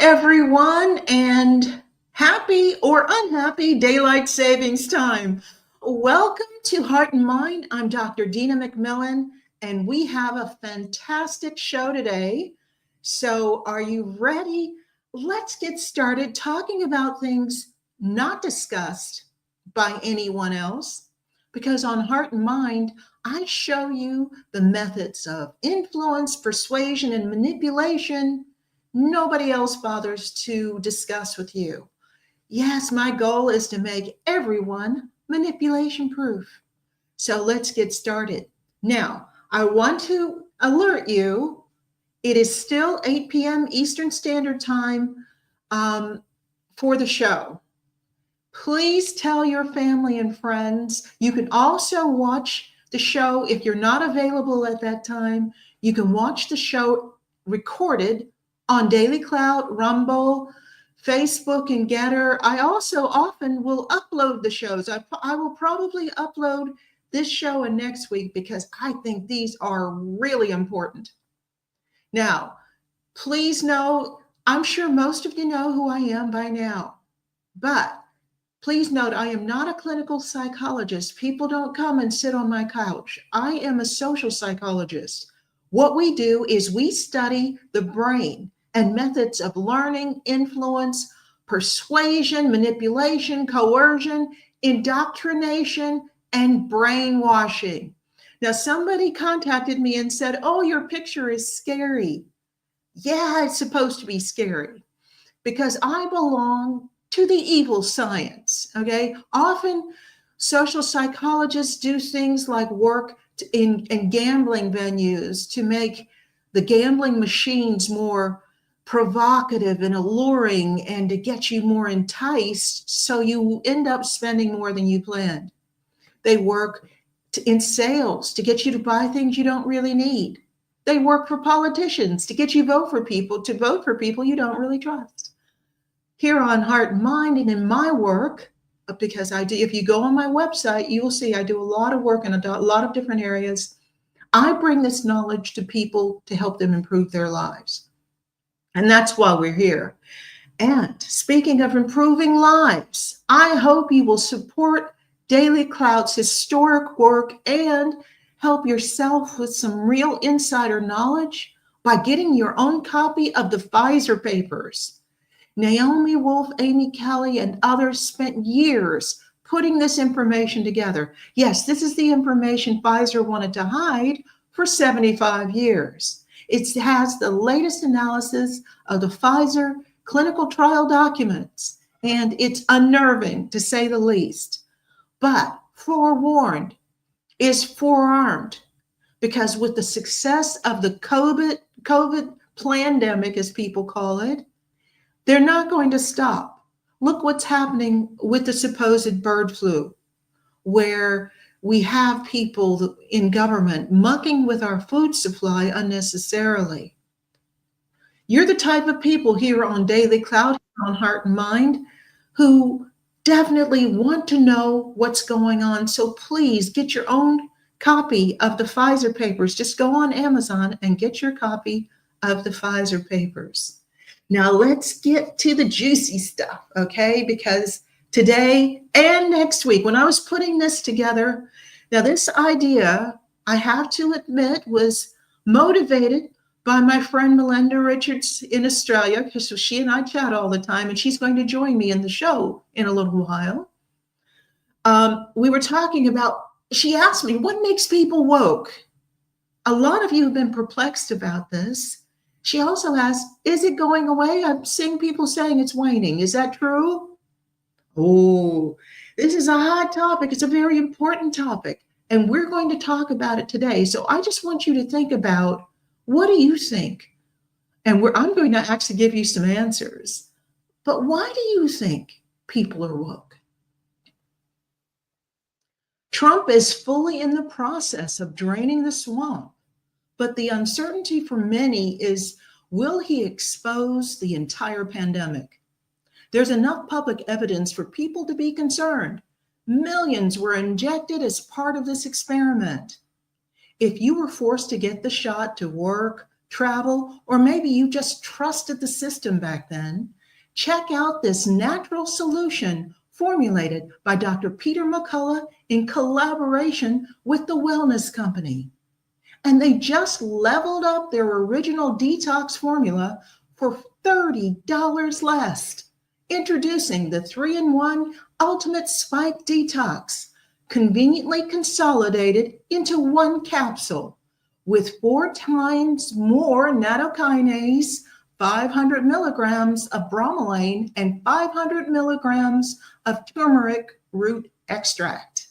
everyone, and happy or unhappy daylight savings time. Welcome to Heart and Mind. I'm Dr. Dina McMillan, and we have a fantastic show today. So, are you ready? Let's get started talking about things not discussed by anyone else. Because on Heart and Mind, I show you the methods of influence, persuasion, and manipulation nobody else bothers to discuss with you. Yes, my goal is to make everyone manipulation proof. So let's get started. Now, I want to alert you, it is still 8 p.m. Eastern Standard Time for the show. Please tell your family and friends. You can also watch the show if you're not available at that time. You can watch the show recorded on Daily Cloud, Rumble, Facebook, and Getter. I also often will upload the shows. I will probably upload this show and next week because I think these are really important. Now, please know, I'm sure most of you know who I am by now, but please note, I am not a clinical psychologist. People don't come and sit on my couch. I am a social psychologist. What we do is we study the brain and methods of learning, influence, persuasion, manipulation, coercion, indoctrination, and brainwashing. Now, somebody contacted me and said, "Oh, your picture is scary." Yeah, it's supposed to be scary because I belong to the evil science, okay? Often social psychologists do things like work in gambling venues to make the gambling machines more provocative and alluring and to get you more enticed, so you end up spending more than you planned. They work in sales to get you to buy things you don't really need. They work for politicians to get you to vote for people you don't really trust. Here on Heart and Mind and in my work, because I do, if you go on my website, you will see I do a lot of work in a lot of different areas. I bring this knowledge to people to help them improve their lives. And that's why we're here. And speaking of improving lives, I hope you will support Daily Cloud's historic work and help yourself with some real insider knowledge by getting your own copy of the Pfizer papers. Naomi Wolf, Amy Kelly, and others spent years putting this information together. Yes, this is the information Pfizer wanted to hide for 75 years. It has the latest analysis of the Pfizer clinical trial documents, and it's unnerving to say the least. But forewarned is forearmed, because with the success of the COVID pandemic, as people call it, they're not going to stop. Look what's happening with the supposed bird flu, where we have people in government mucking with our food supply unnecessarily. You're the type of people here on Daily Cloud, on Heart and Mind, who definitely want to know what's going on. So please get your own copy of the Pfizer papers. Just go on Amazon and get your copy of the Pfizer papers. Now let's get to the juicy stuff, okay? Because today and next week, when I was putting this together, now this idea, I have to admit, was motivated by my friend Melinda Richards in Australia, because she and I chat all the time, and she's going to join me in the show in a little while. We were talking about, she asked me, what makes people woke? A lot of you have been perplexed about this. She also asked, is it going away? I'm seeing people saying it's waning. Is that true? Oh, this is a hot topic. It's a very important topic, and we're going to talk about it today. So I just want you to think about, what do you think? And I'm going to actually give you some answers. But why do you think people are woke? Trump is fully in the process of draining the swamp. But the uncertainty for many is, will he expose the entire pandemic? There's enough public evidence for people to be concerned. Millions were injected as part of this experiment. If you were forced to get the shot to work, travel, or maybe you just trusted the system back then, check out this natural solution formulated by Dr. Peter McCullough in collaboration with the Wellness Company. And they just leveled up their original detox formula for $30 less. Introducing the 3-in-1 Ultimate Spike Detox, conveniently consolidated into one capsule with 4 times more nattokinase, 500 milligrams of bromelain, and 500 milligrams of turmeric root extract.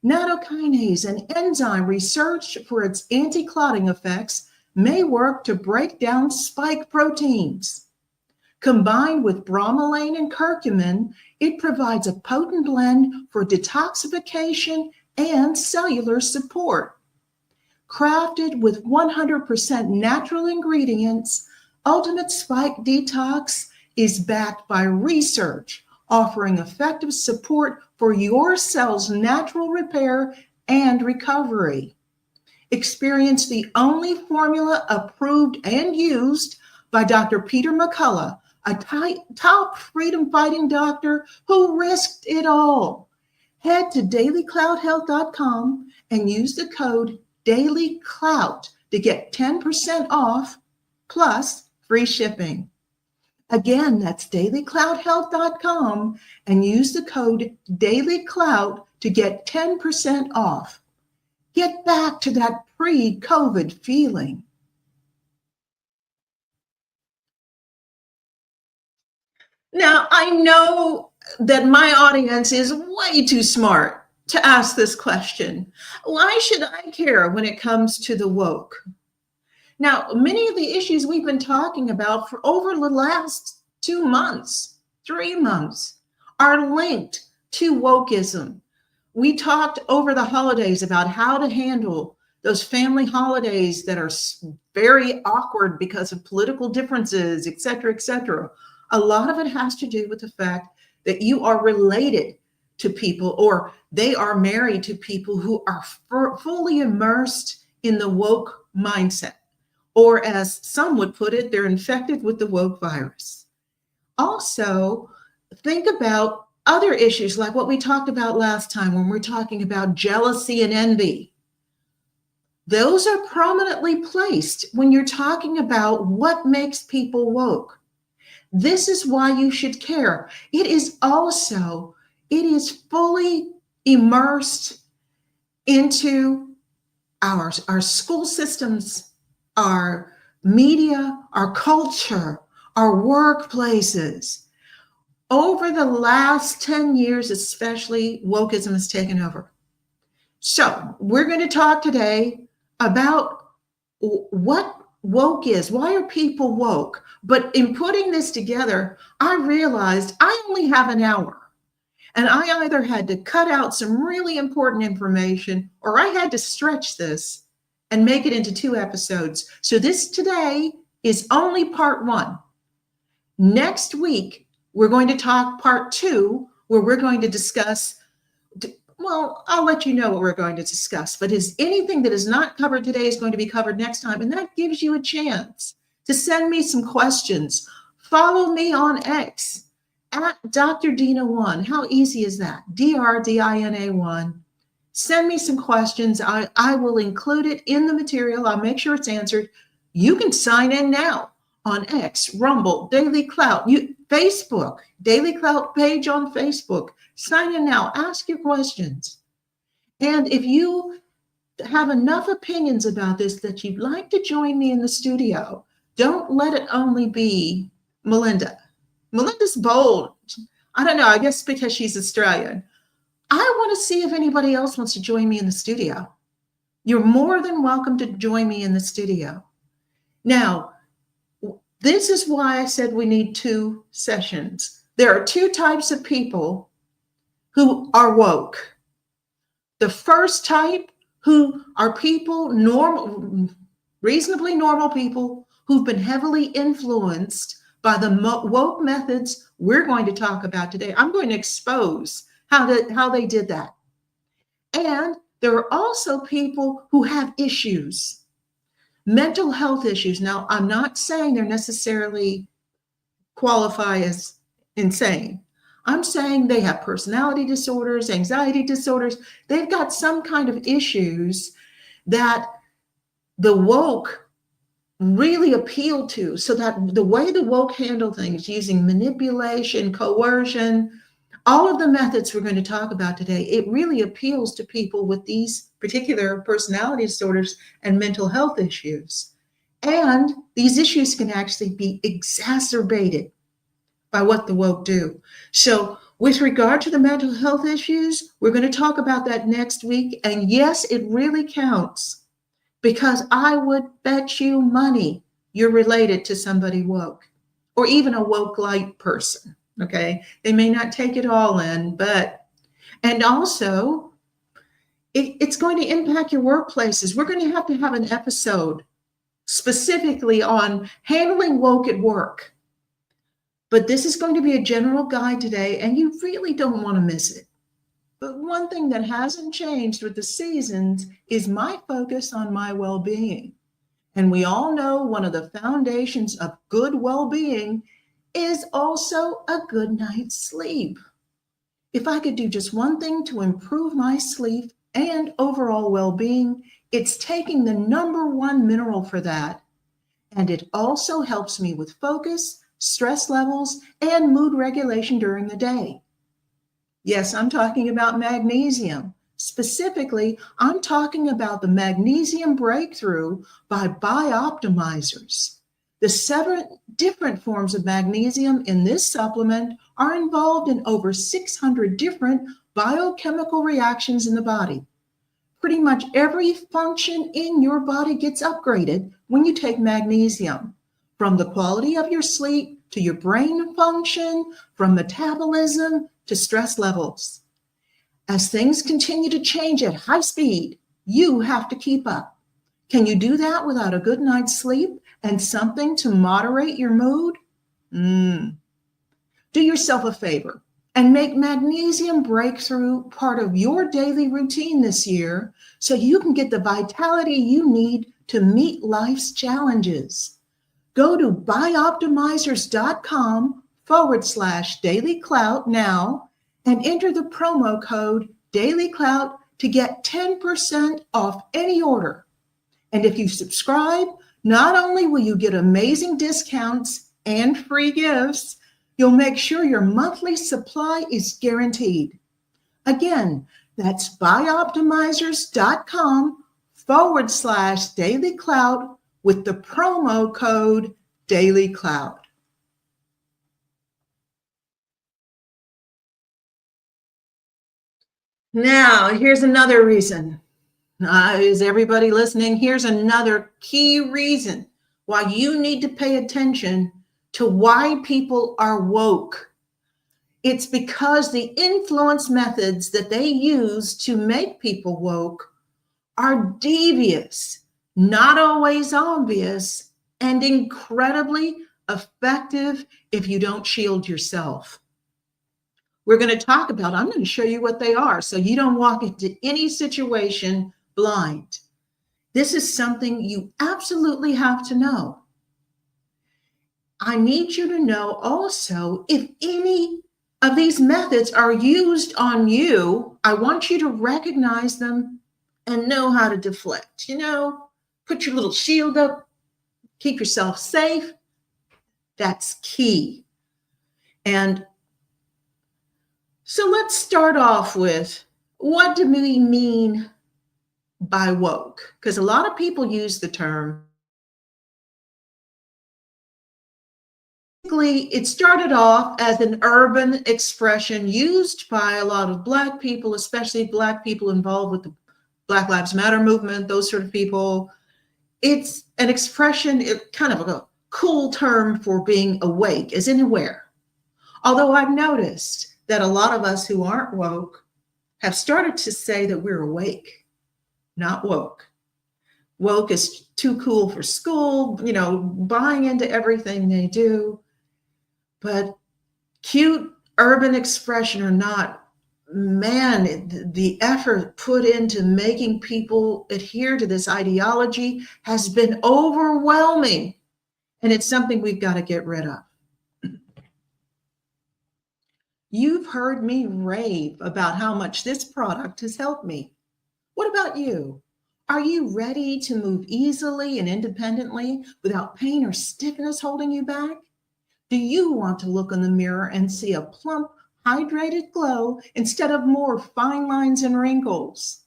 Nattokinase, an enzyme researched for its anti-clotting effects, may work to break down spike proteins. Combined with bromelain and curcumin, it provides a potent blend for detoxification and cellular support. Crafted with 100% natural ingredients, Ultimate Spike Detox is backed by research, offering effective support for your cell's natural repair and recovery. Experience the only formula approved and used by Dr. Peter McCullough, a top freedom-fighting doctor who risked it all. Head to dailycloudhealth.com and use the code DailyClout to get 10% off plus free shipping. Again, that's dailycloudhealth.com and use the code DailyClout to get 10% off. Get back to that pre-COVID feeling. Now, I know that my audience is way too smart to ask this question. Why should I care when it comes to the woke? Now, many of the issues we've been talking about for over the last 2 months, 3 months, are linked to Wokism. We talked over the holidays about how to handle those family holidays that are very awkward because of political differences, et cetera, et cetera. A lot of it has to do with the fact that you are related to people, or they are married to people who are fully immersed in the woke mindset. Or as some would put it, they're infected with the woke virus. Also, think about other issues like what we talked about last time when we're talking about jealousy and envy. Those are prominently placed when you're talking about what makes people woke. This is why you should care. It is fully immersed into our school systems, our media, our culture, our workplaces. Over the last 10 years, especially, wokeism has taken over. So we're going to talk today about what woke is. Why are people woke? But in putting this together, I realized I only have an hour. And I either had to cut out some really important information or I had to stretch this and make it into 2 episodes. So this today is only part 1. Next week, we're going to talk part 2, where we're going to discuss, well, I'll let you know what we're going to discuss, but anything that is not covered today is going to be covered next time. And that gives you a chance to send me some questions. Follow me on X at Dr. Dina 1. How easy is that? DRDINA 1. Send me some questions. I will include it in the material. I'll make sure it's answered. You can sign in now on X, Rumble, Daily Clout, Facebook, Daily Clout page on Facebook. Sign in now. Ask your questions. And if you have enough opinions about this that you'd like to join me in the studio, don't let it only be Melinda. Melinda's bold. I don't know. I guess because she's Australian. I want to see if anybody else wants to join me in the studio. You're more than welcome to join me in the studio. Now, this is why I said we need 2 sessions. There are 2 types of people who are woke. The first type, who are people, reasonably normal people who've been heavily influenced by the woke methods we're going to talk about today. I'm going to expose how they did that. And there are also people who have issues. Mental health issues. Now, I'm not saying they're necessarily qualify as insane. I'm saying they have personality disorders, anxiety disorders. They've got some kind of issues that the woke really appeal to, so that the way the woke handle things, using manipulation, coercion, all of the methods we're going to talk about today, it really appeals to people with these particular personality disorders and mental health issues. And these issues can actually be exacerbated by what the woke do. So with regard to the mental health issues, we're going to talk about that next week. And yes, it really counts, because I would bet you money you're related to somebody woke, or even a woke light person. Okay. They may not take it all in, and also it's going to impact your workplaces. We're going to have an episode specifically on handling woke at work. But this is going to be a general guide today, and you really don't want to miss it. But one thing that hasn't changed with the seasons is my focus on my well-being. And we all know one of the foundations of good well-being is also a good night's sleep. If I could do just one thing to improve my sleep and overall well-being, it's taking the number one mineral for that. And it also helps me with focus, stress levels, and mood regulation during the day. Yes, I'm talking about magnesium. Specifically, I'm talking about the magnesium breakthrough by Bioptimizers. The 7 different forms of magnesium in this supplement are involved in over 600 different biochemical reactions in the body. Pretty much every function in your body gets upgraded when you take magnesium, from the quality of your sleep to your brain function, from metabolism to stress levels. As things continue to change at high speed, you have to keep up. Can you do that without a good night's sleep and something to moderate your mood? Do yourself a favor and make magnesium breakthrough part of your daily routine this year, so you can get the vitality you need to meet life's challenges. Go to bioptimizers.com/dailyclout now and enter the promo code dailyclout to get 10% off any order. And if you subscribe, not only will you get amazing discounts and free gifts, you'll make sure your monthly supply is guaranteed. Again, that's bioptimizers.com/dailyclout with the promo code dailyclout. Now, here's another reason. Is everybody listening? Here's another key reason why you need to pay attention to why people are woke. It's because the influence methods that they use to make people woke are devious, not always obvious, and incredibly effective if you don't shield yourself. We're going to talk about, I'm going to show you what they are so you don't walk into any situation blind. This is something you absolutely have to know. I need you to know also, if any of these methods are used on you, I want you to recognize them and know how to deflect. Put your little shield up, keep yourself safe. That's key. And so let's start off with, what do we mean by woke? Because a lot of people use the term. It started off as an urban expression used by a lot of Black people, especially Black people involved with the Black Lives Matter movement, those sort of people. It's an expression, kind of a cool term for being awake, as in aware. Although I've noticed that a lot of us who aren't woke have started to say that we're awake, not woke. Woke is too cool for school, buying into everything they do. But cute urban expression or not, man, the effort put into making people adhere to this ideology has been overwhelming, and it's something we've got to get rid of. You've heard me rave about how much this product has helped me. What about you? Are you ready to move easily and independently without pain or stiffness holding you back? Do you want to look in the mirror and see a plump, hydrated glow instead of more fine lines and wrinkles?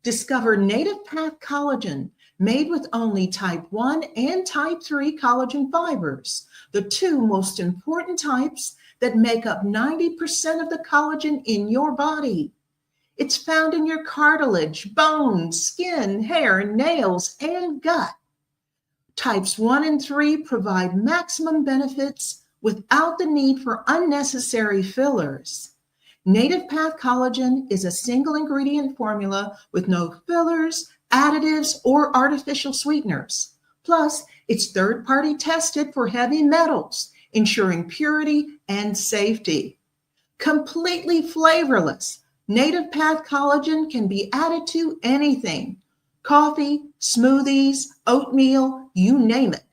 Discover Native Path Collagen, made with only type 1 and type 3 collagen fibers, the two most important types that make up 90% of the collagen in your body. It's found in your cartilage, bones, skin, hair, nails, and gut. Types 1 and 3 provide maximum benefits without the need for unnecessary fillers. Native Path Collagen is a single ingredient formula with no fillers, additives, or artificial sweeteners. Plus, it's third-party tested for heavy metals, ensuring purity and safety. Completely flavorless, Native Path Collagen can be added to anything: coffee, smoothies, oatmeal, you name it.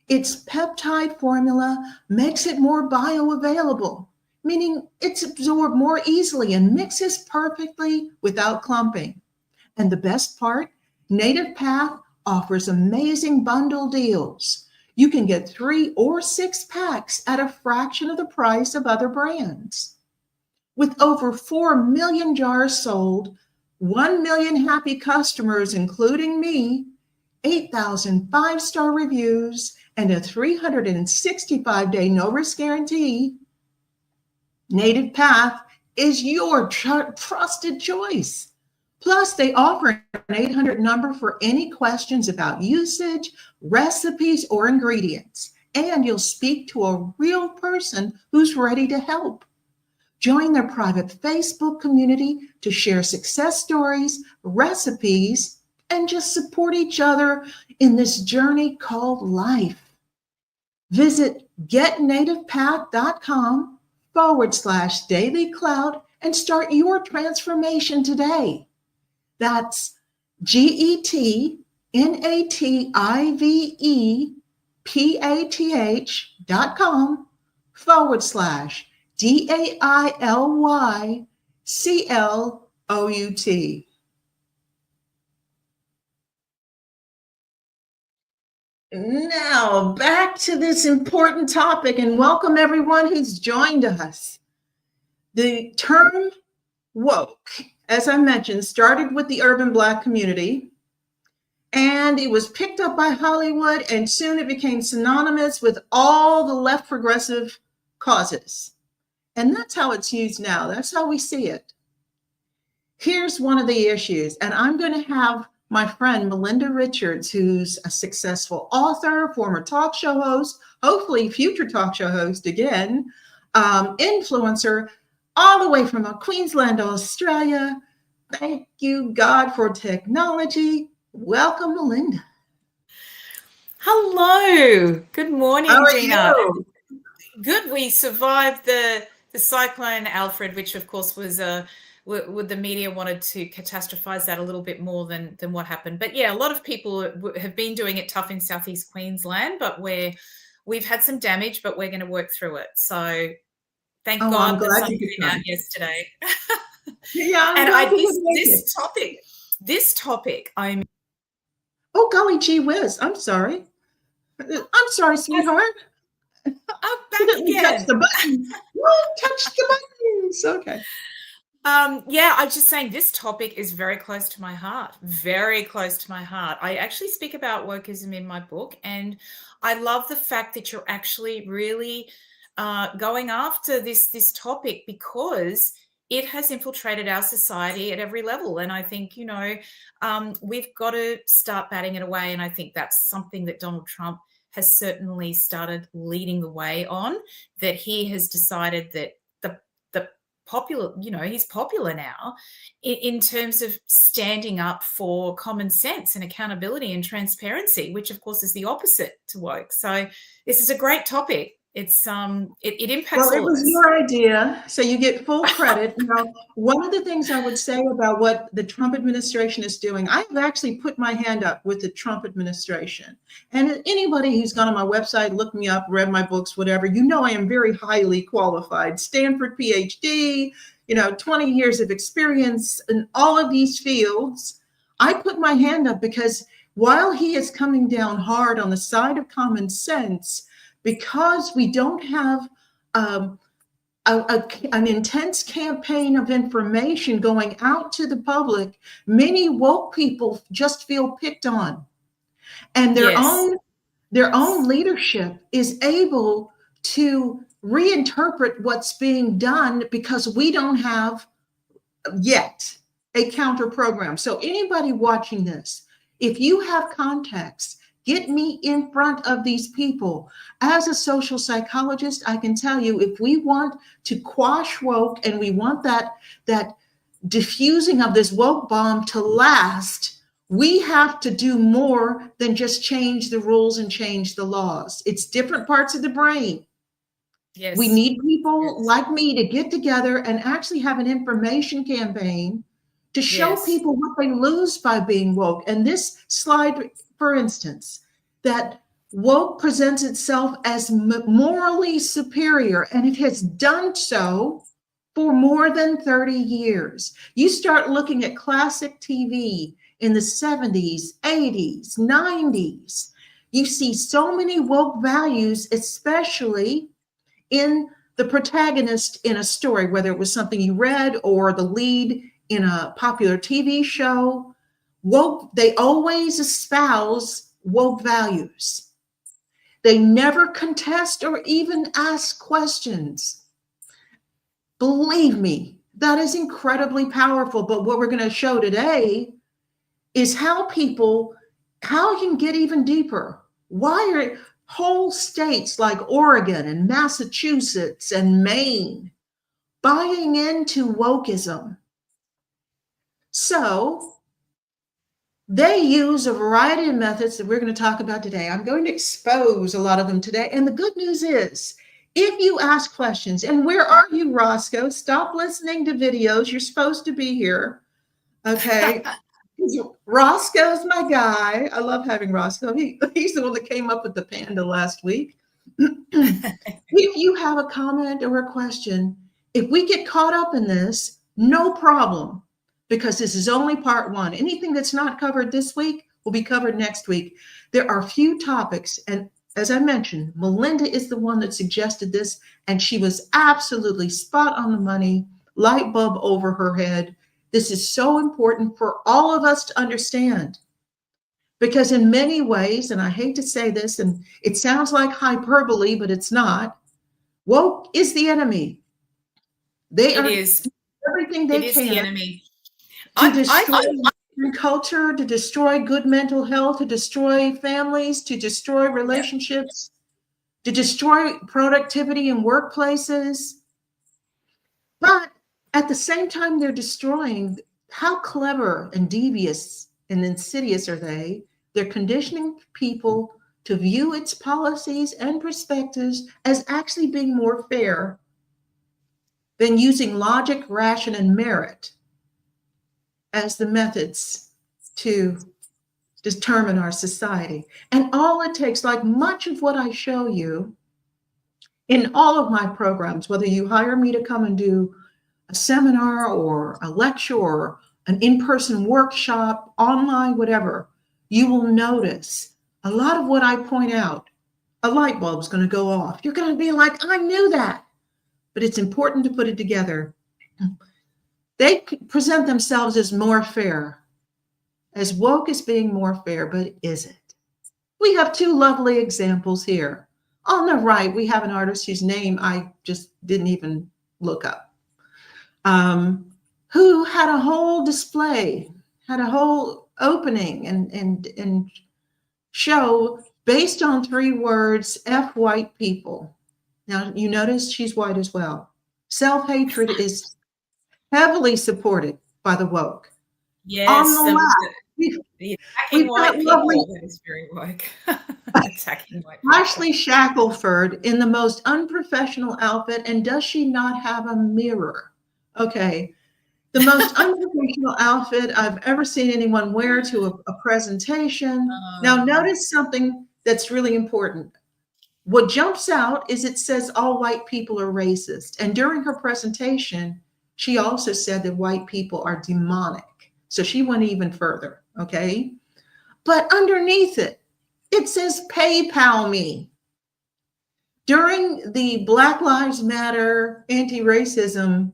Its peptide formula makes it more bioavailable, meaning it's absorbed more easily and mixes perfectly without clumping. And the best part, Native Path offers amazing bundle deals. You can get 3 or 6 packs at a fraction of the price of other brands. With over 4 million jars sold, 1 million happy customers, including me, 8,000 5-star reviews, and a 365-day no-risk guarantee, Native Path is your trusted choice. Plus, they offer an 800 number for any questions about usage, recipes, or ingredients. And you'll speak to a real person who's ready to help. Join their private Facebook community to share success stories, recipes, and just support each other in this journey called life. Visit getnativepath.com/Daily Cloud and start your transformation today. That's GETNATIVEPATH.com/DAILYCLOUT. Now, back to this important topic, and welcome everyone who's joined us. The term woke, as I mentioned, started with the urban Black community, and it was picked up by Hollywood, and soon it became synonymous with all the left progressive causes. And that's how it's used now. That's how we see it. Here's one of the issues, and I'm going to have my friend Melinda Richards, who's a successful author, former talk show host, hopefully future talk show host again, influencer, all the way from Queensland, Australia. Thank you, God, for technology. Welcome, Melinda. Hello. Good morning, How are Dina. you? Good. We survived the cyclone Alfred, which of course was the media wanted to catastrophize that a little bit more than what happened. But yeah, a lot of people have been doing it tough in Southeast Queensland, but we've had some damage, but we're going to work through it. So thank God the sun came out yesterday. Yeah, and this topic, I'm. Oh, golly gee whiz. I'm sorry, sweetheart. I'm back again. Touch the button. Won't touch the buttons. Okay. Yeah, I'm just saying this topic is very close to my heart. Very close to my heart. I actually speak about Wokism in my book, and I love the fact that you're actually really going after this topic, because it has infiltrated our society at every level. And I think, we've got to start batting it away. And I think that's something that Donald Trump has certainly started leading the way on, that he has decided that the popular, he's popular now in terms of standing up for common sense and accountability and transparency, which of course is the opposite to woke. So this is a great topic. It's it impacts Well, it all of was us. your idea, so you get full credit. Now, one of the things I would say about what the Trump administration is doing, I've actually put my hand up with the Trump administration. And anybody who's gone on my website, looked me up, read my books, whatever, you know I am very highly qualified. Stanford PhD, 20 years of experience in all of these fields. I put my hand up because while he is coming down hard on the side of common sense, because we don't have an intense campaign of information going out to the public, many woke people just feel picked on, and Yes. their own leadership is able to reinterpret what's being done because we don't have yet a counter program. So anybody watching this, if you have context, get me in front of these people. As a social psychologist, I can tell you, if we want to quash woke and we want that diffusing of this woke bomb to last, we have to do more than just change the rules and change the laws. It's different parts of the brain. We Yes. need people Yes. like me to get together and actually have an information campaign to show Yes. people what they lose by being woke. And this slide, for instance, that woke presents itself as morally superior, and it has done so for more than 30 years. You start looking at classic TV in the 70s, 80s, 90s. You see so many woke values, especially in the protagonist in a story, whether it was something you read or the lead in a popular TV show. Woke, they always espouse woke values. They never contest or even ask questions. Believe me, that is incredibly powerful. But what we're going to show today is how you can get even deeper. Why are whole states like Oregon and Massachusetts and Maine buying into wokeism? So they use a variety of methods that we're going to talk about today. I'm going to expose a lot of them today. And the good news is, if you ask questions, and where are you, Roscoe? Stop listening to videos. You're supposed to be here. Okay. Roscoe's my guy. I love having Roscoe. He's the one that came up with the panda last week. If you have a comment or a question, if we get caught up in this, no problem, because this is only part one. Anything that's not covered this week will be covered next week. There are few topics, and as I mentioned, Melinda is the one that suggested this, and she was absolutely spot on the money, light bulb over her head. This is so important for all of us to understand, because in many ways, and I hate to say this, and it sounds like hyperbole, but it's not, woke is the enemy. They It are is. everything It they is the can enemy. to I destroy culture, to destroy good mental health, to destroy families, to destroy Yep. relationships, to destroy productivity in workplaces. But at the same time, they're destroying. How clever and devious and insidious are they? They're conditioning people to view its policies and perspectives as actually being more fair than using logic, ration, and merit as the methods to determine our society. And all it takes, like much of what I show you in all of my programs, whether you hire me to come and do a seminar or a lecture or an in-person workshop, online, whatever, you will notice a lot of what I point out, a light bulb is going to go off. You're going to be like, I knew that. But it's important to put it together. They present themselves as more fair, as woke as being more fair, but is it? We have two lovely examples here. On the right, we have an artist whose name I just didn't even look up, who had a whole display, had a whole opening and show based on three words: F white people. Now, you notice she's white as well. Self-hatred is heavily supported by the woke. On Yes. the left, The attacking We've got white lovely people, that is very woke. Attacking white people. Ashley Shackelford in the most unprofessional outfit, and does she not have a mirror? Okay, the most unprofessional outfit I've ever seen anyone wear to a presentation. Now, notice something that's really important. What jumps out is it says all white people are racist. And during her presentation, she also said that white people are demonic. So she went even further, okay? But underneath it, it says PayPal me. During the Black Lives Matter anti-racism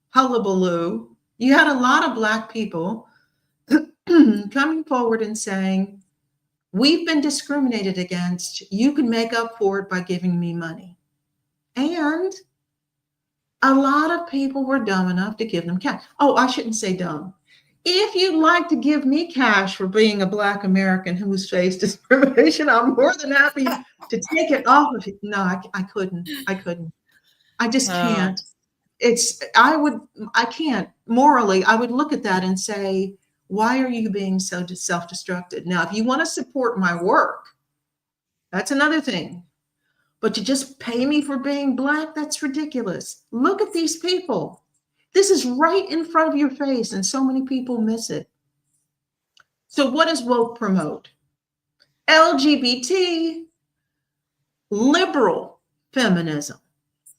hullabaloo, you had a lot of Black people coming forward and saying, we've been discriminated against. You can make up for it by giving me money. And a lot of people were dumb enough to give them cash. Oh, I shouldn't say dumb. If you'd like to give me cash for being a Black American who's faced discrimination, I'm more than happy to take it off of you. No, I couldn't. I just can't. I can't. Morally, I would look at that and say, why are you being so self-destructive? Now, if you want to support my work, that's another thing. But to just pay me for being Black, that's ridiculous. Look at these people. This is right in front of your face, and so many people miss it. So what does woke promote? LGBT liberal feminism,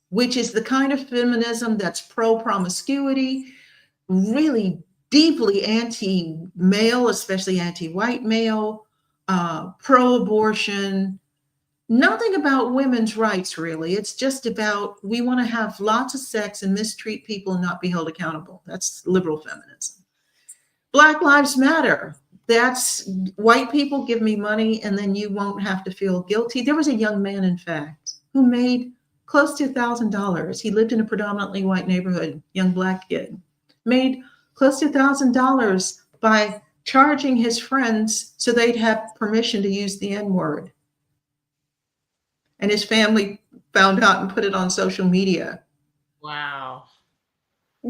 which is the kind of feminism that's pro-promiscuity, really deeply anti-male, especially anti-white male, pro-abortion, nothing about women's rights, really. It's just about we want to have lots of sex and mistreat people and not be held accountable. That's liberal feminism. Black Lives Matter. That's white people give me money and then you won't have to feel guilty. There was a young man, in fact, who made close to $1,000. He lived in a predominantly white neighborhood, young Black kid, made close to $1,000 by charging his friends so they'd have permission to use the N-word. And his family found out and put it on social media. Wow.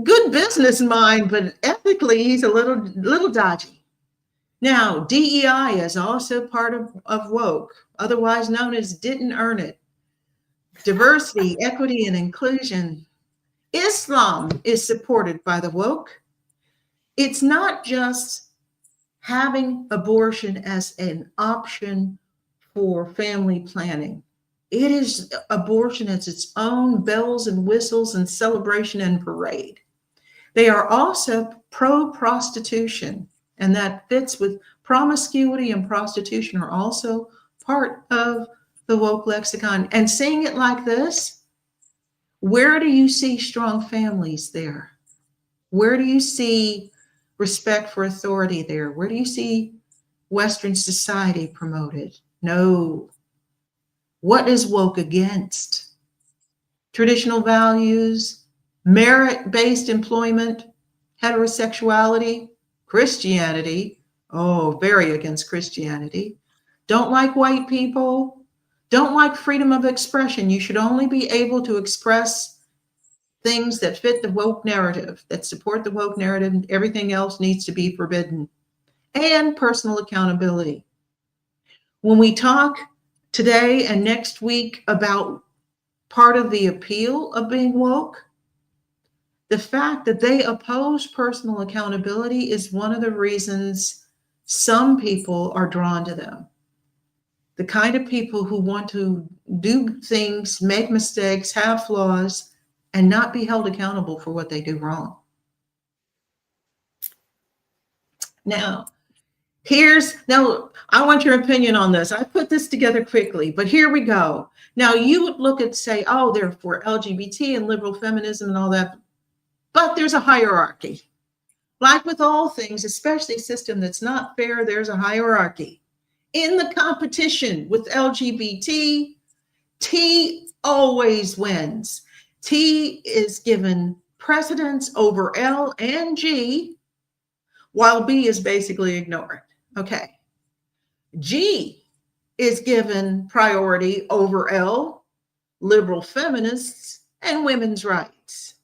Good business mind, but ethically, he's a little dodgy. Now, DEI is also part of woke, otherwise known as didn't earn it. Diversity, equity, and inclusion. Islam is supported by the woke. It's not just having abortion as an option for family planning. It is abortion as its own bells and whistles and celebration and parade. They are also pro-prostitution, and that fits with promiscuity and prostitution are also part of the woke lexicon. And saying it like this, where do you see strong families there? Where do you see respect for authority there? Where do you see Western society promoted? No. What is woke against? Traditional values, merit-based employment, heterosexuality, Christianity. Oh, very against Christianity. Don't like white people. Don't like freedom of expression. You should only be able to express things that fit the woke narrative, that support the woke narrative. Everything else needs to be forbidden. And personal accountability. When we talk today and next week about part of the appeal of being woke, the fact that they oppose personal accountability is one of the reasons some people are drawn to them. The kind of people who want to do things, make mistakes, have flaws, and not be held accountable for what they do wrong. Now, I want your opinion on this. I put this together quickly, but here we go. Now, you would look at say, oh, they're for LGBT and liberal feminism and all that, but there's a hierarchy. Like with all things, especially a system that's not fair, there's a hierarchy. In the competition with LGBT, T always wins. T is given precedence over L and G, while B is basically ignored. Okay. G is given priority over L, liberal feminists, and women's rights.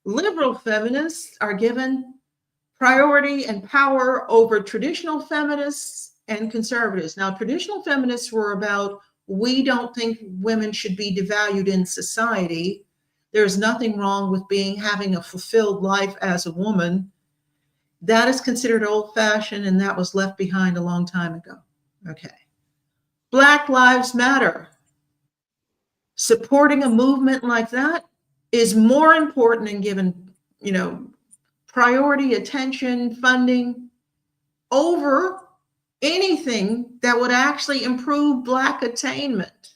Liberal feminists are given priority and power over traditional feminists and conservatives. Now, traditional feminists were about, we don't think women should be devalued in society. There's nothing wrong with having a fulfilled life as a woman. That is considered old-fashioned, and that was left behind a long time ago. Okay. Black Lives Matter. Supporting a movement like that is more important than giving, priority, attention, funding over anything that would actually improve Black attainment.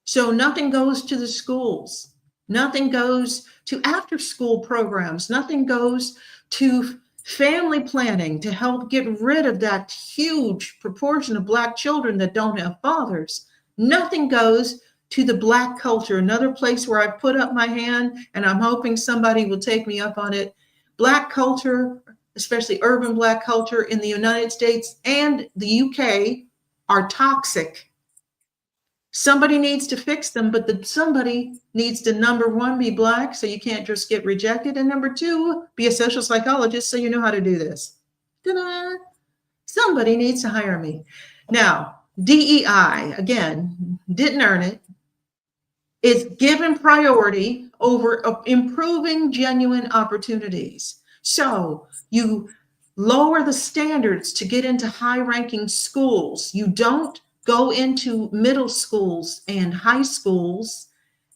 So nothing goes to the schools. Nothing goes to after-school programs. Nothing goes to family planning to help get rid of that huge proportion of Black children that don't have fathers. Nothing goes to the Black culture, another place where I put up my hand, and I'm hoping somebody will take me up on it. Black culture, especially urban Black culture in the United States and the UK, are toxic. Somebody needs to fix them, but somebody needs to, number one, be Black, so you can't just get rejected, and number two, be a social psychologist so you know how to do this. Ta-da! Somebody needs to hire me. Now, DEI, again, didn't earn it. It's given priority over improving genuine opportunities. So you lower the standards to get into high-ranking schools. You don't go into middle schools and high schools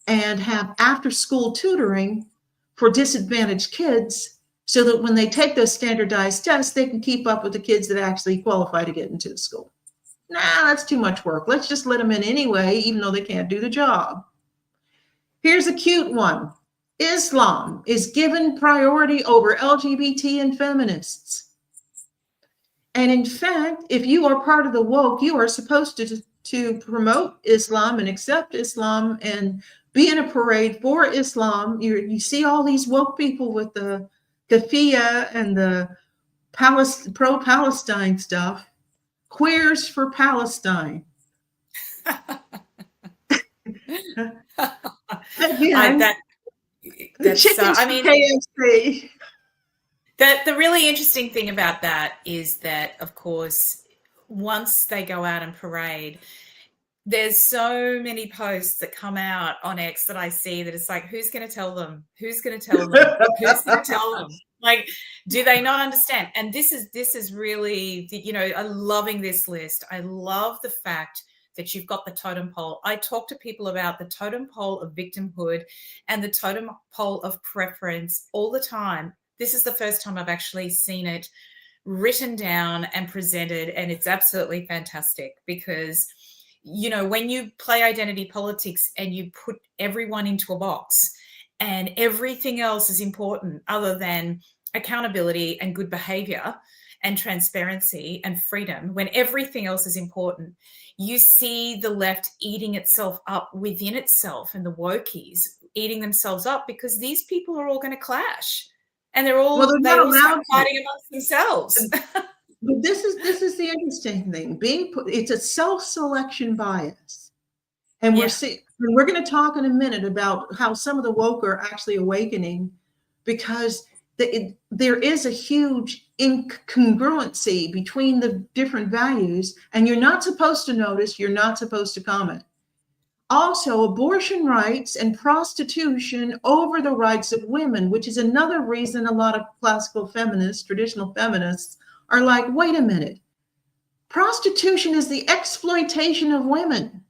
and have after-school tutoring for disadvantaged kids so that when they take those standardized tests, they can keep up with the kids that actually qualify to get into the school. Nah, that's too much work. Let's just let them in anyway, even though they can't do the job. Here's a cute one. Islam is given priority over LGBT and feminists. And in fact, if you are part of the woke, you are supposed to promote Islam and accept Islam and be in a parade for Islam. You see all these woke people with the kafia and the pro-Palestine stuff. Queers for Palestine. Again, the chickens for KFC. The really interesting thing about that is that, of course, once they go out and parade, there's so many posts that come out on X that I see that it's like, who's going to tell them? Who's going to tell them? Who's going to tell them? Like, do they not understand? And this is really, I'm loving this list. I love the fact that you've got the totem pole. I talk to people about the totem pole of victimhood and the totem pole of preference all the time. This is the first time I've actually seen it written down and presented, and it's absolutely fantastic because, when you play identity politics and you put everyone into a box and everything else is important other than accountability and good behavior and transparency and freedom, when everything else is important, you see the left eating itself up within itself and the wokies eating themselves up because these people are all going to clash. And they all start fighting amongst themselves. But this is the interesting thing. It's a self-selection bias, and we're going to talk in a minute about how some of the woke are actually awakening, because there is a huge incongruency between the different values, and you're not supposed to notice. You're not supposed to comment. Also, abortion rights and prostitution over the rights of women, which is another reason a lot of classical feminists, traditional feminists, are like, wait a minute. Prostitution is the exploitation of women.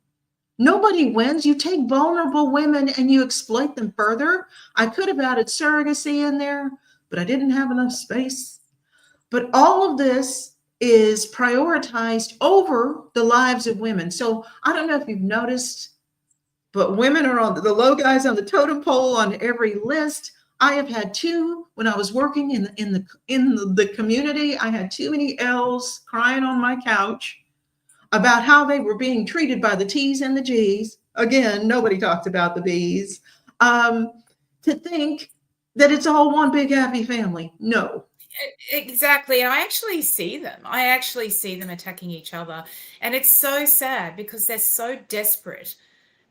Nobody wins. You take vulnerable women and you exploit them further. I could have added surrogacy in there, but I didn't have enough space. But all of this is prioritized over the lives of women. So I don't know if you've noticed, but women are on the low guys on the totem pole on every list. I have had two when I was working in the community. I had too many L's crying on my couch about how they were being treated by the T's and the G's. Again, nobody talks about the B's. To think that it's all one big happy family. No. Exactly. And I actually see them. attacking each other. And it's so sad because they're so desperate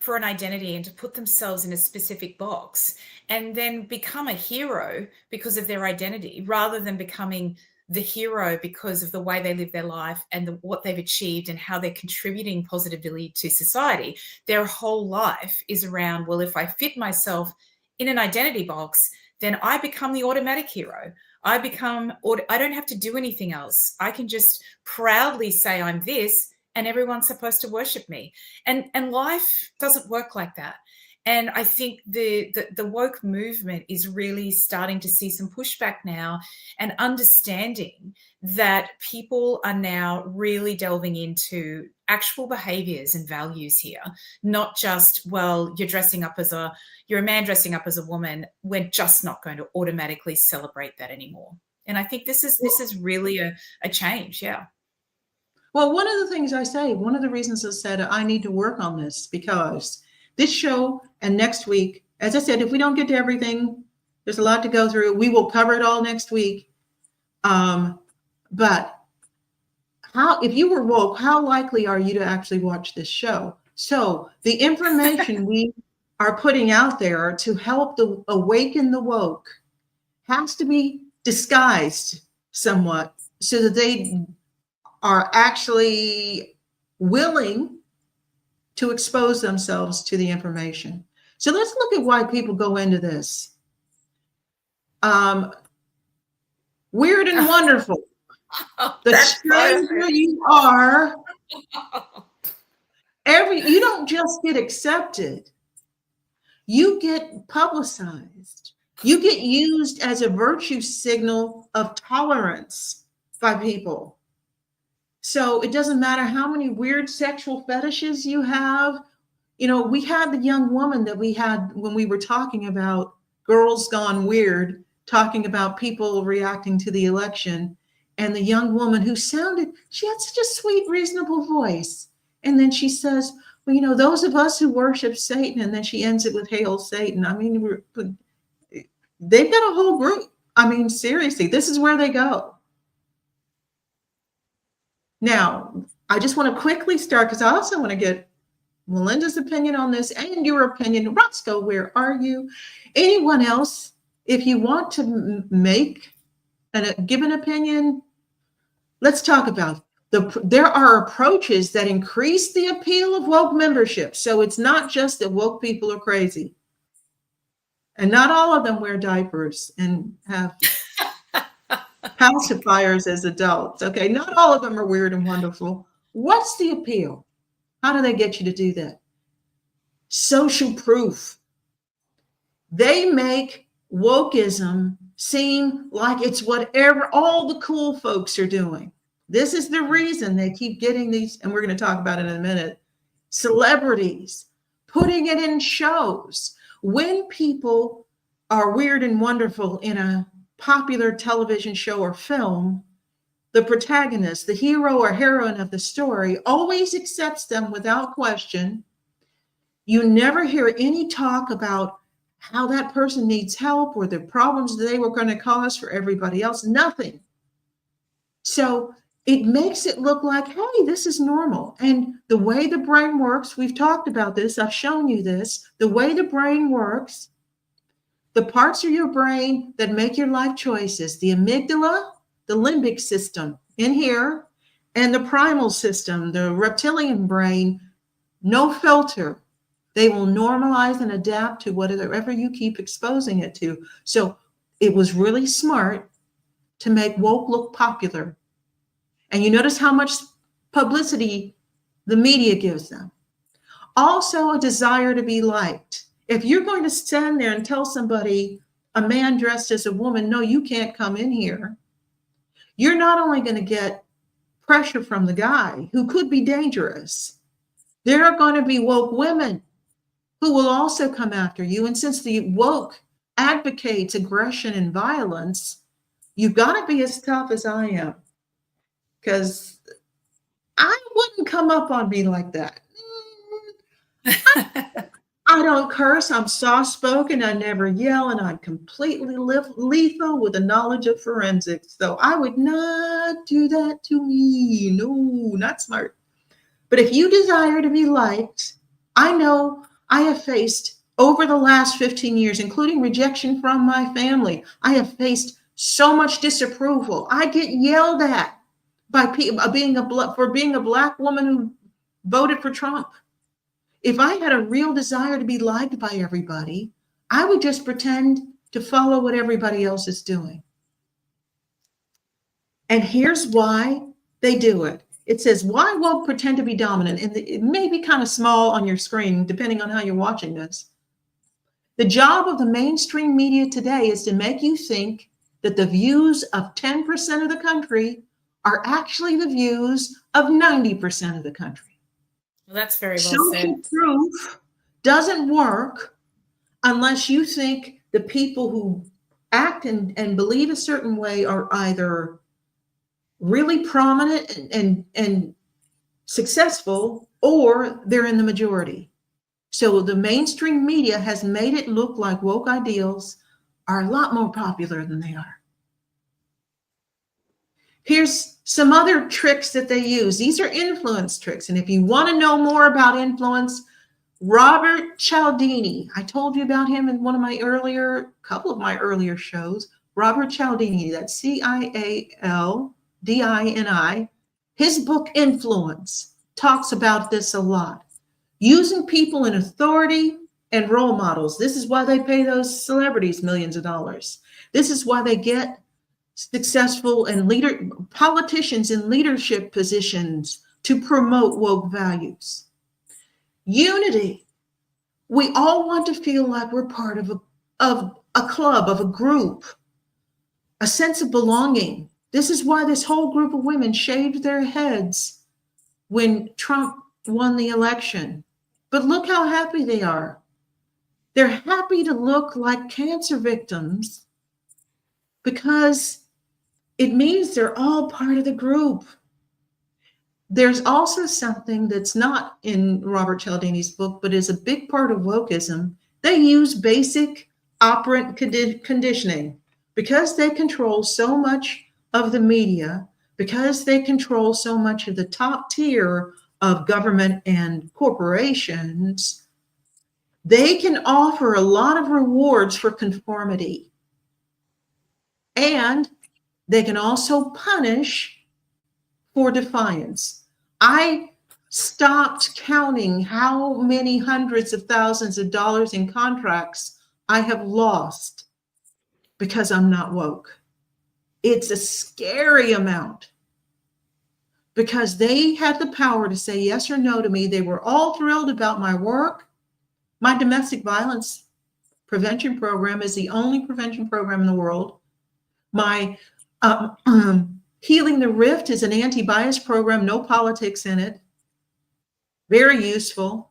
for an identity and to put themselves in a specific box and then become a hero because of their identity rather than becoming the hero because of the way they live their life and what they've achieved and how they're contributing positively to society. Their whole life is around, well, if I fit myself in an identity box, then I become the automatic hero. I don't have to do anything else. I can just proudly say I'm this, and everyone's supposed to worship me. And life doesn't work like that. And I think the woke movement is really starting to see some pushback now and understanding that people are now really delving into actual behaviors and values here, not just, well, you're a man dressing up as a woman. We're just not going to automatically celebrate that anymore. And I think this is really a change. Yeah. Well, one of the things I say, one of the reasons I said I need to work on this, because this show and next week, as I said, if we don't get to everything, there's a lot to go through. We will cover it all next week. But if you were woke, how likely are you to actually watch this show? So the information we are putting out there to help awaken the woke has to be disguised somewhat so that they are actually willing to expose themselves to the information. So let's look at why people go into this. Weird and wonderful. The stranger you are, you don't just get accepted. You get publicized. You get used as a virtue signal of tolerance by people. So it doesn't matter how many weird sexual fetishes you have. You know, we had the young woman that we had when we were talking about Girls Gone Weird, talking about people reacting to the election, and the young woman who she had such a sweet, reasonable voice. And then she says, well, you know, those of us who worship Satan, and then she ends it with Hail Satan. I mean, they've got a whole group. I mean, seriously, this is where they go. Now, I just want to quickly start because I also want to get Melinda's opinion on this and your opinion. Roscoe, where are you? Anyone else, if you want to give an opinion, let's talk about there are approaches that increase the appeal of woke membership. So it's not just that woke people are crazy. And not all of them wear diapers and have pacifiers as adults. Okay, not all of them are weird and wonderful. What's the appeal? How do they get you to do that? Social proof. They make wokism seem like it's whatever all the cool folks are doing. This is the reason they keep getting these, and we're going to talk about it in a minute, celebrities putting it in shows. When people are weird and wonderful in a popular television show or film, the protagonist, the hero or heroine of the story, always accepts them without question. You never hear any talk about how that person needs help or the problems they were going to cause for everybody else. Nothing. So it makes it look like, hey, this is normal. And the way the brain works, we've talked about this, I've shown you this, the way the brain works, the parts of your brain that make your life choices, the amygdala, the limbic system in here, and the primal system, the reptilian brain, no filter. They will normalize and adapt to whatever you keep exposing it to. So it was really smart to make woke look popular. And you notice how much publicity the media gives them. Also, a desire to be liked. If you're going to stand there and tell somebody, a man dressed as a woman, no, you can't come in here, you're not only going to get pressure from the guy who could be dangerous, there are going to be woke women who will also come after you. And since the woke advocates aggression and violence, you've got to be as tough as I am. Because I wouldn't come up on me like that. I don't curse. I'm soft-spoken. I never yell. And I'm completely lethal with a knowledge of forensics. So I would not do that to me. No, not smart. But if you desire to be liked, I know I have faced over the last 15 years, including rejection from my family. I have faced so much disapproval. I get yelled at by people for being a Black woman who voted for Trump. If I had a real desire to be liked by everybody, I would just pretend to follow what everybody else is doing. And here's why they do it. It says, why woke pretend to be dominant? And it may be kind of small on your screen, depending on how you're watching this. The job of the mainstream media today is to make you think that the views of 10% of the country are actually the views of 90% of the country. Well, that's very well Social said. proof doesn't work unless you think the people who act and believe a certain way are either really prominent and successful, or they're in the majority. So the mainstream media has made it look like woke ideals are a lot more popular than they are. Here's some other tricks that they use. These are influence tricks. And if you want to know more about influence, Robert Cialdini, I told you about him in couple of my earlier shows. Robert Cialdini, that's Cialdini. His book Influence talks about this a lot. Using people in authority and role models. This is why they pay those celebrities millions of dollars. This is why they get successful and politicians in leadership positions to promote woke values. Unity. We all want to feel like we're part of a club, of a group, a sense of belonging. This is why this whole group of women shaved their heads when Trump won the election. But look how happy they are. They're happy to look like cancer victims because it means they're all part of the group. There's also something that's not in Robert Cialdini's book, but is a big part of Wokism. They use basic operant conditioning because they control so much of the media, because they control so much of the top tier of government and corporations. They can offer a lot of rewards for conformity. And they can also punish for defiance. I stopped counting how many hundreds of thousands of dollars in contracts I have lost because I'm not woke. It's a scary amount because they had the power to say yes or no to me. They were all thrilled about my work. My domestic violence prevention program is the only prevention program in the world. My Healing the Rift is an anti-bias program, no politics in it. Very useful.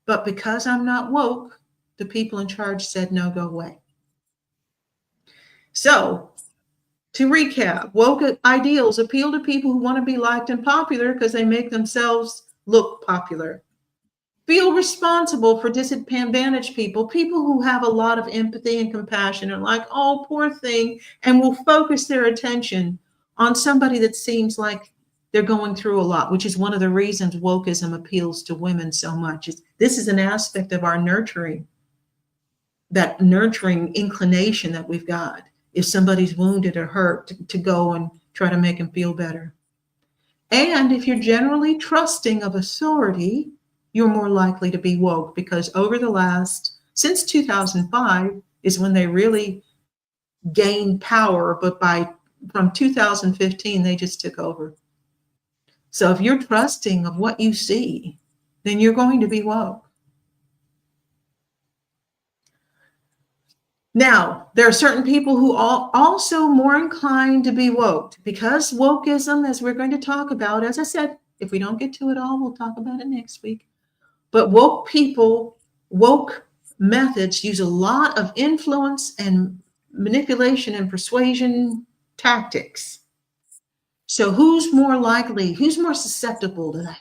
But because I'm not woke, the people in charge said, no, go away. So to recap, woke ideals appeal to people who want to be liked and popular because they make themselves look popular. Feel responsible for disadvantaged people who have a lot of empathy and compassion and like, oh, poor thing, and will focus their attention on somebody that seems like they're going through a lot, which is one of the reasons Wokism appeals to women so much. This is an aspect of our nurturing, that nurturing inclination that we've got. If somebody's wounded or hurt, to go and try to make them feel better. And if you're generally trusting of authority, you're more likely to be woke because since 2005 is when they really gained power, but from 2015, they just took over. So if you're trusting of what you see, then you're going to be woke. Now, there are certain people who are also more inclined to be woke because Wokism, as we're going to talk about, as I said, if we don't get to it all, we'll talk about it next week. But woke methods use a lot of influence and manipulation and persuasion tactics. So who's more susceptible to that?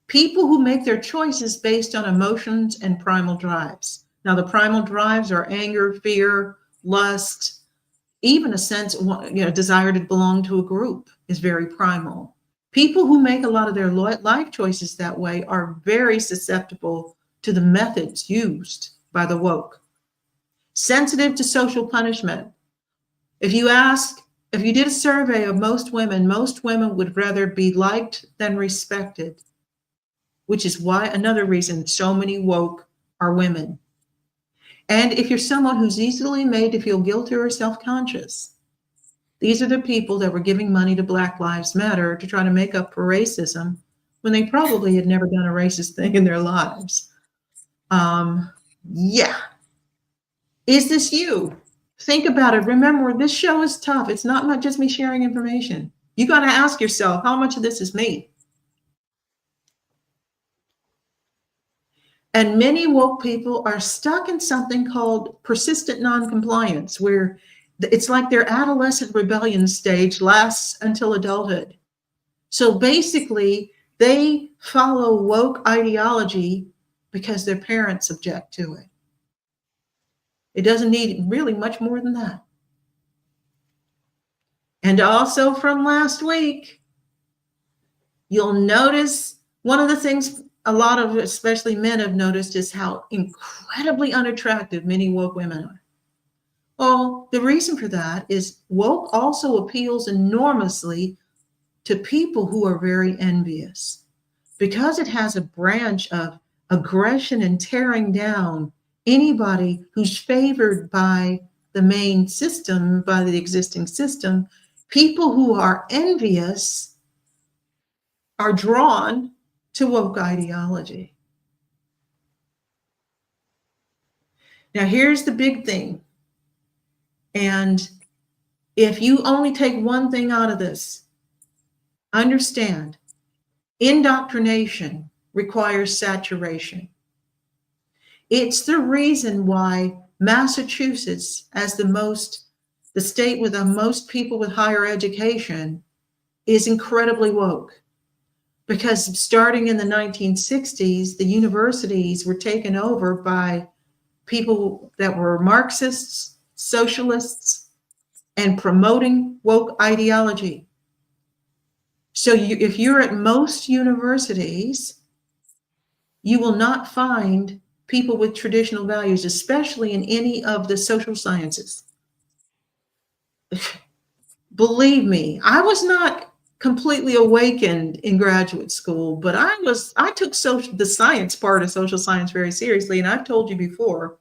People who make their choices based on emotions and primal drives. Now, the primal drives are anger, fear, lust, even a sense, desire to belong to a group is very primal. People who make a lot of their life choices that way are very susceptible to the methods used by the woke. Sensitive to social punishment. If you did a survey of most women would rather be liked than respected, which is why another reason so many woke are women. And if you're someone who's easily made to feel guilty or self-conscious, these are the people that were giving money to Black Lives Matter to try to make up for racism when they probably had never done a racist thing in their lives. Yeah. Is this you? Think about it. Remember, this show is tough. It's not just me sharing information. You got to ask yourself, how much of this is me? And many woke people are stuck in something called persistent noncompliance, where it's like their adolescent rebellion stage lasts until adulthood. So basically, they follow woke ideology because their parents object to it. It doesn't need really much more than that. And also from last week, you'll notice one of the things a lot of, especially men, have noticed is how incredibly unattractive many woke women are. Well, the reason for that is woke also appeals enormously to people who are very envious, because it has a branch of aggression and tearing down anybody who's favored by the main system, by the existing system. People who are envious are drawn to woke ideology. Now, here's the big thing. And if you only take one thing out of this, understand, indoctrination requires saturation. It's the reason why Massachusetts, as the state with the most people with higher education, is incredibly woke. Because starting in the 1960s, the universities were taken over by people that were Marxists, socialists, and promoting woke ideology. So if you're at most universities, you will not find people with traditional values, especially in any of the social sciences. Believe me, I was not completely awakened in graduate school, but I took the science part of social science very seriously. And I've told you before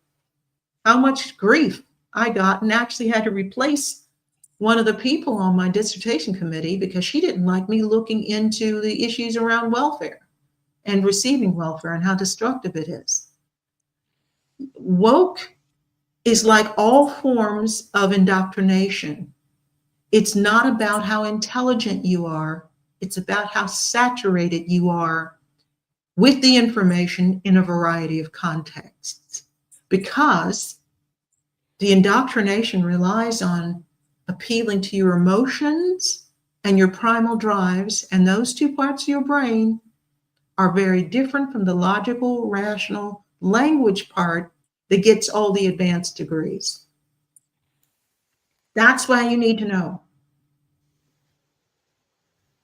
how much grief I got, and actually had to replace one of the people on my dissertation committee because she didn't like me looking into the issues around welfare and receiving welfare and how destructive it is. Woke is like all forms of indoctrination. It's not about how intelligent you are. It's about how saturated you are with the information in a variety of contexts. Because the indoctrination relies on appealing to your emotions and your primal drives, and those two parts of your brain are very different from the logical, rational language part that gets all the advanced degrees. That's why you need to know.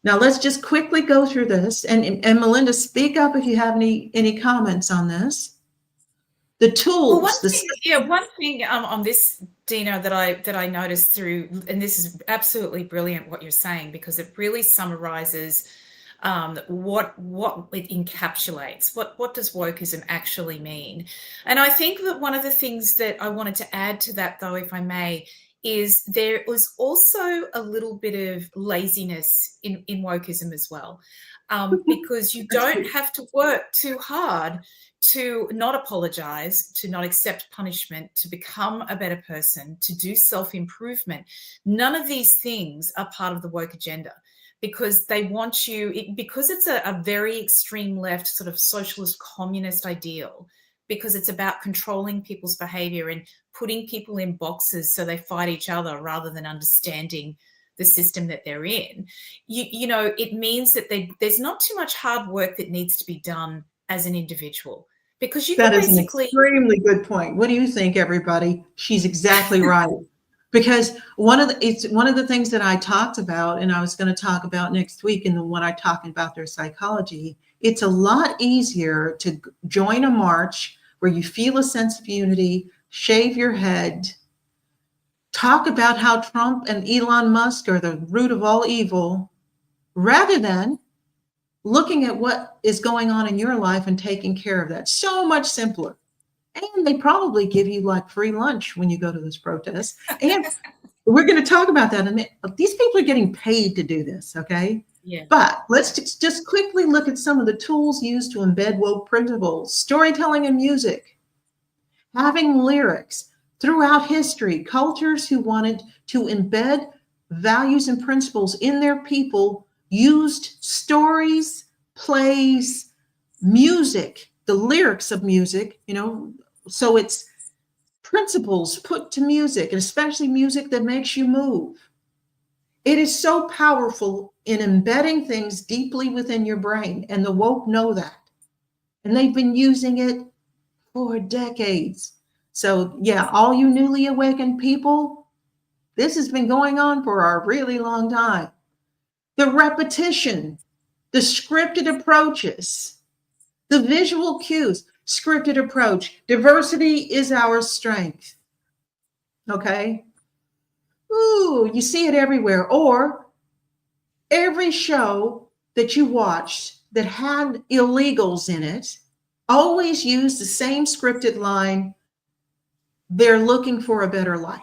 Now let's just quickly go through this, and Melinda, speak up if you have any comments on this. The tools. Well, one thing on this, Dina, that I noticed through, and this is absolutely brilliant what you're saying, because it really summarizes what it encapsulates. What does wokeism actually mean? And I think that one of the things that I wanted to add to that, though, if I may, is there was also a little bit of laziness in wokeism as well, because you don't have to work too hard to not apologize, to not accept punishment, to become a better person, to do self-improvement. None of these things are part of the woke agenda, because they want you, because it's a very extreme left sort of socialist communist ideal, because it's about controlling people's behavior and putting people in boxes so they fight each other rather than understanding the system that they're in. You know, it means that there's not too much hard work that needs to be done as an individual, because you that can is basically... an extremely good point. What do you think, everybody? She's exactly right. Because it's one of the things that I talked about, and I was going to talk about next week in the one I talking about their psychology. It's a lot easier to join a march where you feel a sense of unity, shave your head, talk about how Trump and Elon Musk are the root of all evil, rather than looking at what is going on in your life and taking care of that. So much simpler. And they probably give you like free lunch when you go to this protest. And we're going to talk about that. And these people are getting paid to do this, okay? Yeah. But let's just quickly look at some of the tools used to embed woke principles. Storytelling and music, having lyrics. Throughout history, cultures who wanted to embed values and principles in their people used stories, plays, music, the lyrics of music, so it's principles put to music, and especially music that makes you move. It is so powerful in embedding things deeply within your brain, and the woke know that. And they've been using it for decades. So, yeah, all you newly awakened people, this has been going on for a really long time. The repetition, the scripted approaches, the visual cues, scripted approach. Diversity is our strength. Okay? Ooh, you see it everywhere. Or every show that you watched that had illegals in it always used the same scripted line, they're looking for a better life.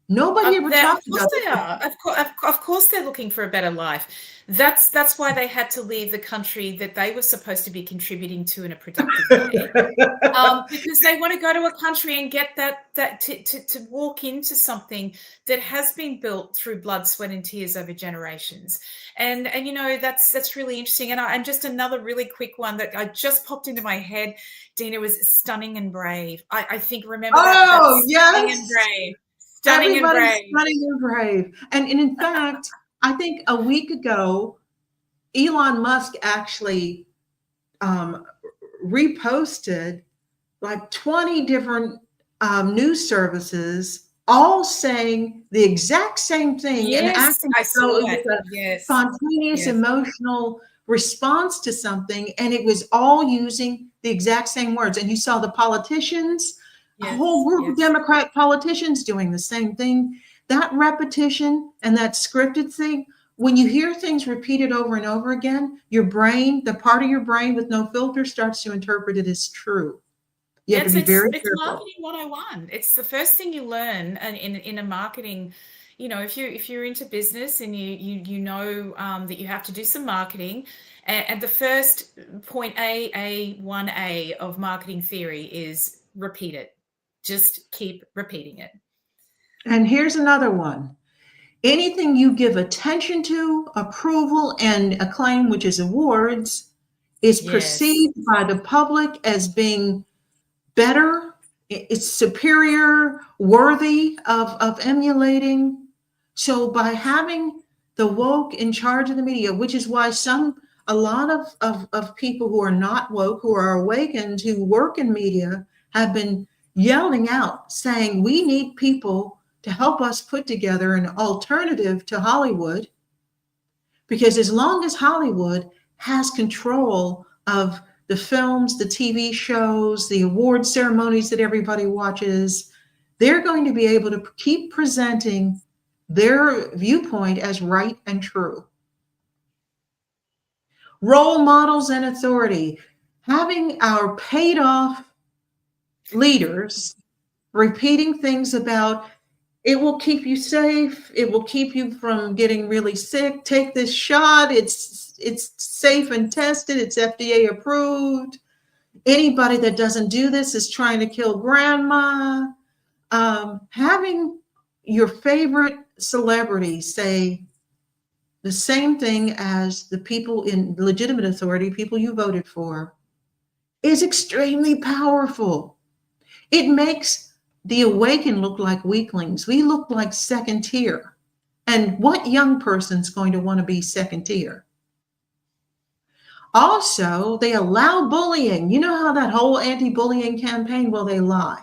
Nobody ever talked Of course about they are. Of course they're looking for a better life. That's why they had to leave the country that they were supposed to be contributing to in a productive way. Because they want to go to a country and get that to walk into something that has been built through blood, sweat, and tears over generations. And that's really interesting. And just another really quick one that I just popped into my head, Dina, was stunning and brave. I think remember that yes. Stunning and brave. Stunning and brave. Stunning and brave. And in fact, I think a week ago, Elon Musk actually reposted like 20 different news services, all saying the exact same thing. Yes, and acting I saw it that. was a Yes. spontaneous emotional response to something, and it was all using the exact same words. And you saw the politicians, a whole group of Democrat politicians doing the same thing. That repetition and that scripted thing, when you hear things repeated over and over again, your brain, the part of your brain with no filter, starts to interpret it as true. You have to be very careful. It's marketing 101. It's the first thing you learn in a marketing. If you're into business and you know that you have to do some marketing, and the first point A1A of marketing theory is repeat it. Just keep repeating it. And here's another one. Anything you give attention to, approval, and acclaim, which is awards, is perceived by the public as being better, it's superior, worthy of emulating. So by having the woke in charge of the media, which is why a lot of people who are not woke, who are awakened, who work in media, have been yelling out, saying, we need people to help us put together an alternative to Hollywood. Because as long as Hollywood has control of the films, the TV shows, the award ceremonies that everybody watches, they're going to be able to keep presenting their viewpoint as right and true. Role models and authority. Having our paid off leaders repeating things about, it will keep you safe, it will keep you from getting really sick, take this shot, it's safe and tested, it's FDA approved. Anybody that doesn't do this is trying to kill grandma. Having your favorite celebrity say the same thing as the people in legitimate authority, people you voted for, is extremely powerful. It makes the awakened look like weaklings. We look like second tier. And what young person's going to want to be second tier? Also, they allow bullying. You know how that whole anti-bullying campaign, well, they lied.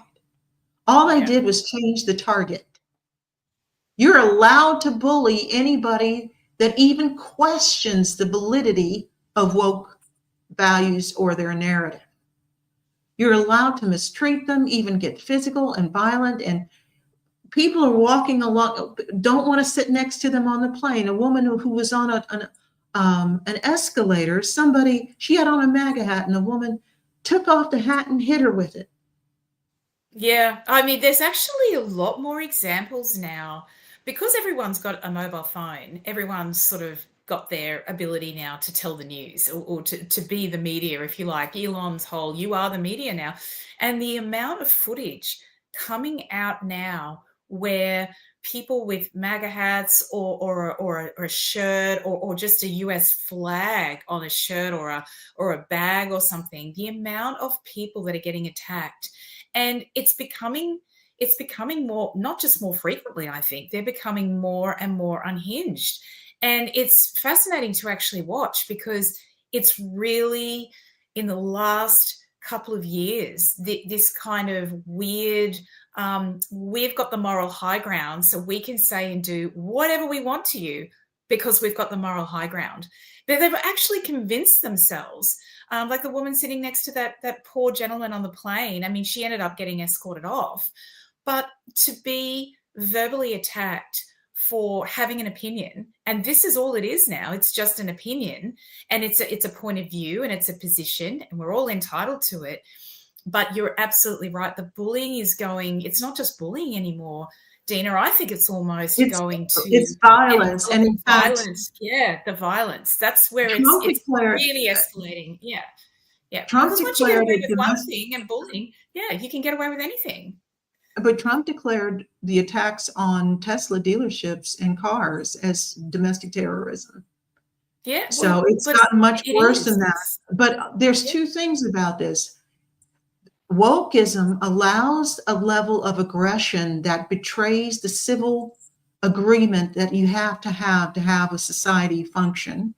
All they did was change the target. You're allowed to bully anybody that even questions the validity of woke values or their narrative. You're allowed to mistreat them, even get physical and violent. And people are walking along, don't want to sit next to them on the plane. A woman who was on an escalator, she had on a MAGA hat, and a woman took off the hat and hit her with it. Yeah, I mean, there's actually a lot more examples now because everyone's got a mobile phone. Everyone's sort of got their ability now to tell the news or to be the media, if you like. Elon's whole, you are the media now. And the amount of footage coming out now where people with MAGA hats or a shirt or just a US flag on a shirt or a bag or something, the amount of people that are getting attacked. And it's becoming more, not just more frequently, I think, they're becoming more and more unhinged. And it's fascinating to actually watch because it's really, in the last couple of years, this kind of weird, we've got the moral high ground, so we can say and do whatever we want to you because we've got the moral high ground. But they've actually convinced themselves, like the woman sitting next to that poor gentleman on the plane. I mean, she ended up getting escorted off. But to be verbally attacked for having an opinion, and this is all it is now, it's just an opinion, and it's a point of view, and it's a position, and we're all entitled to it. But you're absolutely right. The bullying is going, it's not just bullying anymore, Dina. I think it's almost going to... It's violence. And in fact... Violence, yeah, the violence. That's where it's really escalating. Yeah. Yeah. Trump because once you get away with one thing and bullying, yeah, you can get away with anything. But Trump declared the attacks on Tesla dealerships and cars as domestic terrorism. Yeah. So it's gotten much worse than that. But there's two things about this. Wokism allows a level of aggression that betrays the civil agreement that you have to have a society function.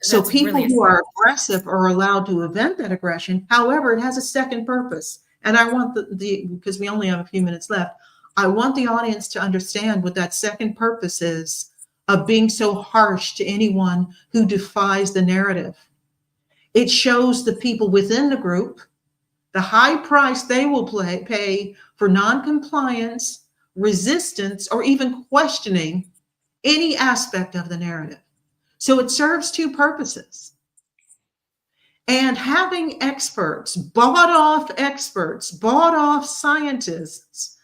So people who are aggressive are allowed to vent that aggression. However, it has a second purpose. And I want because we only have a few minutes left, I want the audience to understand what that second purpose is of being so harsh to anyone who defies the narrative. It shows the people within the group the high price they will pay for non-compliance, resistance, or even questioning any aspect of the narrative. So it serves two purposes. And having bought off scientists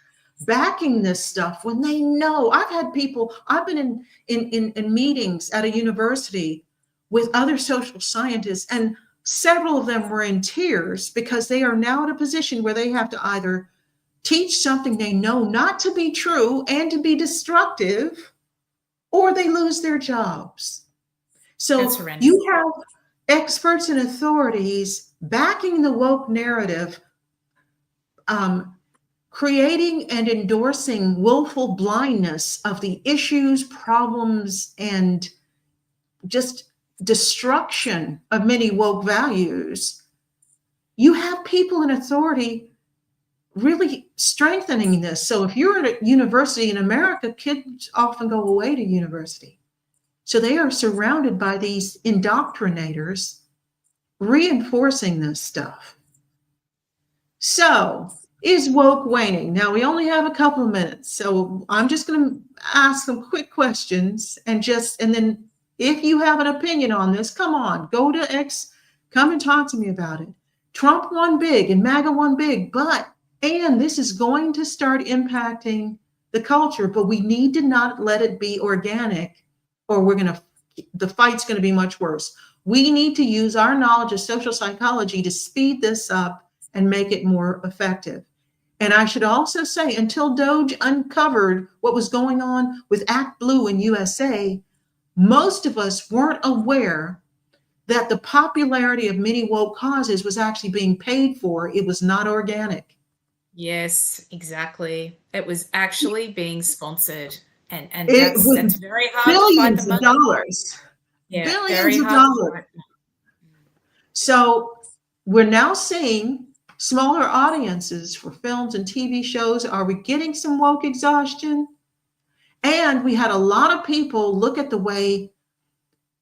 backing this stuff when they know. I've been in meetings at a university with other social scientists, and several of them were in tears because they are now in a position where they have to either teach something they know not to be true and to be destructive, or they lose their jobs. So you have experts and authorities backing the woke narrative, creating and endorsing willful blindness of the issues, problems, and just destruction of many woke values. You have people in authority really strengthening this. So if you're at a university in America, kids often go away to university. So they are surrounded by these indoctrinators reinforcing this stuff. So is woke waning? Now we only have a couple of minutes, so I'm just going to ask some quick questions and then if you have an opinion on this, come on, go to X, come and talk to me about it. Trump won big and MAGA won big, and this is going to start impacting the culture, but we need to not let it be organic, or the fight's going to be much worse. We need to use our knowledge of social psychology to speed this up and make it more effective. And I should also say, until Doge uncovered what was going on with Act Blue in USA, most of us weren't aware that the popularity of many woke causes was actually being paid for. It was not organic. Yes, exactly. It was actually being sponsored. And that's very hard billions to find of dollars. Yeah, billions of dollars. So we're now seeing smaller audiences for films and TV shows. Are we getting some woke exhaustion? And we had a lot of people look at the way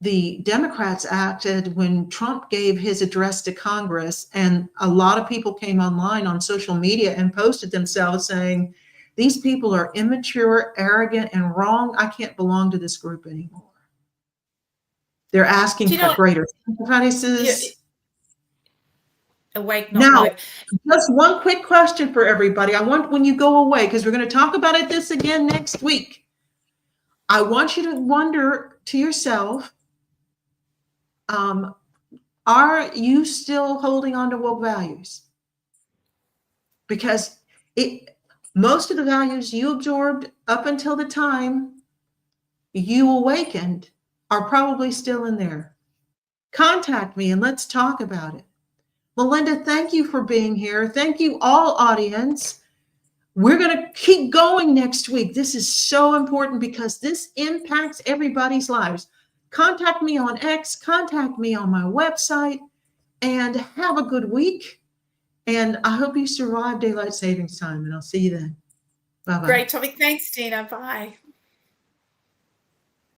the Democrats acted when Trump gave his address to Congress. And a lot of people came online on social media and posted themselves saying, these people are immature, arrogant, and wrong. I can't belong to this group anymore. They're asking for greater sacrifices. Awake, not Now, woke. just one quick question for everybody. I want, when you go away, because we're going to talk about this again next week, I want you to wonder to yourself, are you still holding on to woke values? Because most of the values you absorbed up until the time you awakened are probably still in there. Contact me and let's talk about it. Melinda, thank you for being here. Thank you all, audience. We're going to keep going next week. This is so important because this impacts everybody's lives. Contact me on X, contact me on my website, and have a good week. And I hope you survive daylight savings time, and I'll see you then. Bye-bye. Great topic. Thanks, Dina. Bye.